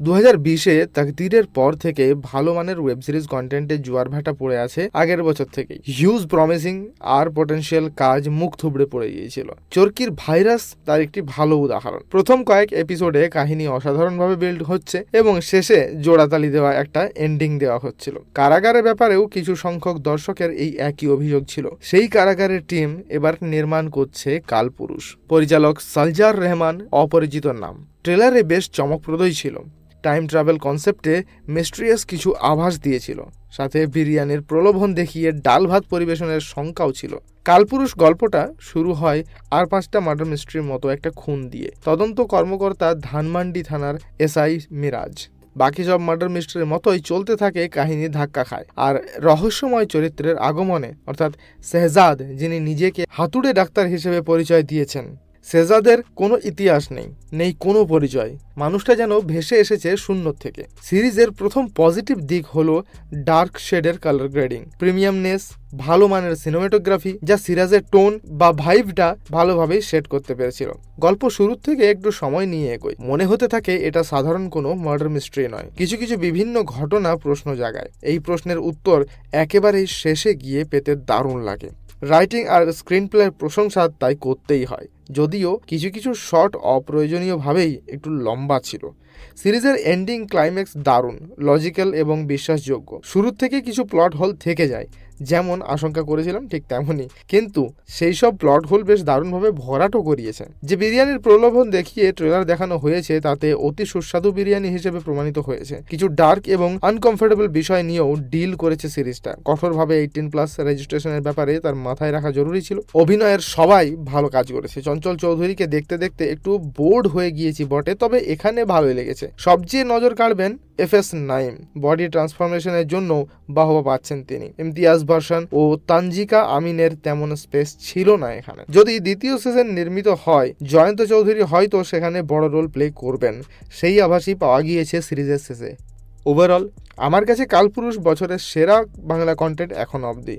2020-এ তাকদীরের পর থেকে ভালো মানের ওয়েব সিরিজ কন্টেন্টের জোয়ার ভাটা পড়ে আছে আগের বছর থেকেই। হিউজ প্রমিসিং আর পটেনশিয়াল কাজ মুখ থুবড়ে পড়ে গিয়েছিল। চরকির ভাইরাস তার একটি ভালো উদাহরণ। প্রথম কয়েক এপিসোডে কাহিনী অসাধারণভাবে বিল্ড হচ্ছে এবং শেষে জোড়াতালি দেওয়া একটা এন্ডিং দেওয়া হচ্ছিল। কারাগারের ব্যাপারেও কিছু সংখ্যক দর্শকের এই একই অভিযোগ ছিল। সেই কারাগারের টিম এবার নির্মাণ করছে কালপুরুষ। পরিচালক সালজার রহমান অপরিচিত নাম। ট্রেলারে বেশ চমকপ্রদই ছিল। টাইম ট্রাভেল কনসেপ্টে মিস্ট্রিয়াস কিছু আভাস দিয়েছিল, সাথে বিরিয়ানির প্রলোভন দেখিয়ে ডাল ভাত পরিবেশনের শঙ্কাও ছিল। কালপুরুষ গল্পটা শুরু হয় আর 5টা মার্ডার মিস্ট্রির মতো একটা খুন দিয়ে। তদন্ত কর্মকর্তা ধানমান্ডি থানার এসআই মিরাজ। বাকি সব মার্ডার মিস্ট্রির মতোই চলতে থাকে, কাহিনী ধাক্কা খায়। আর রহস্যময় চরিত্রের আগমনে, অর্থাৎ শেহজাদ, যিনি নিজেকে হাতুড়ে ডাক্তার হিসেবে পরিচয় দিয়েছেন, শেহজাদের কোনো ইতিহাস নেই কোনো পরিচয়। মানুষটা যেন ভেসে এসেছে শূন্য থেকে। সিরিজের প্রথম পজিটিভ দিক হলো ডার্ক শেডের কালার গ্রেডিং, প্রিমিয়ামনেস, ভালো মানের সিনেমাটোগ্রাফি, যা সিরিজের টোন বা ভাইবটা ভালোভাবেই সেট করতে পেরেছিল। গল্প শুরুর থেকে একটু সময় নিয়ে এগোয়। মনে হতে থাকে এটা সাধারণ কোনো মার্ডার মিস্ট্রি নয়। কিছু বিভিন্ন ঘটনা প্রশ্ন জাগায়। এই প্রশ্নের উত্তর একেবারেই শেষে গিয়ে পেতে দারুণ লাগে। রাইটিং আর স্ক্রিন প্লের প্রশংসা তাই করতেই হয়, যদিও কিছু শর্ট অপ্রয়োজনীয়ভাবেই একটু লম্বা ছিল। সিরিজের এন্ডিং ক্লাইম্যাক্স দারুণ, লজিক্যাল এবং বিশ্বাসযোগ্য। শুরুর থেকে কিছু প্লট হোল থেকে যায়, যেমন আশঙ্কা করেছিলাম ঠিক তেমনই, কিন্তু সেই সব প্লট হোল বেশ দারুণভাবে ভরাটও করিয়েছে। যে বিরিয়ানির প্রলোভন দেখিয়ে ট্রেলার দেখানো হয়েছে তাতে অতি সুস্বাদু বিরিয়ানি হিসেবে প্রমাণিত হয়েছে। কিছু ডার্ক এবং আনকমফোর্টেবল বিষয় নিয়েও ডিল করেছে সিরিজটা। কঠোরভাবে 18+ রেজিস্ট্রেশনের ব্যাপারে তার মাথায় রাখা জরুরি ছিল। অভিনয়ের সবাই ভালো কাজ করেছে। চঞ্চল চৌধুরীকে দেখতে দেখতে একটু বোর্ড হয়ে গিয়েছি বটে, তবে এখানে ভালোই লেগেছে। সবচেয়ে নজর কাড়বেন FS নাইম। বডি ট্রান্সফরমেশনের জন্য বাহবা পাচ্ছেন তিনি। ইমতিয়াজ ভার্সন ও তানজিকা আমিনের তেমন স্পেস ছিল না এখানে। যদি দ্বিতীয় সিজন নির্মিত হয়, জয়ন্ত চৌধুরী হয়তো সেখানে বড় রোল প্লে করবেন, সেই আভাসই পাওয়া গিয়েছে সিরিজের শেষে। ওভারঅল আমার কাছে কালপুরুষ বছরের সেরা বাংলা কন্টেন্ট এখন অবধি।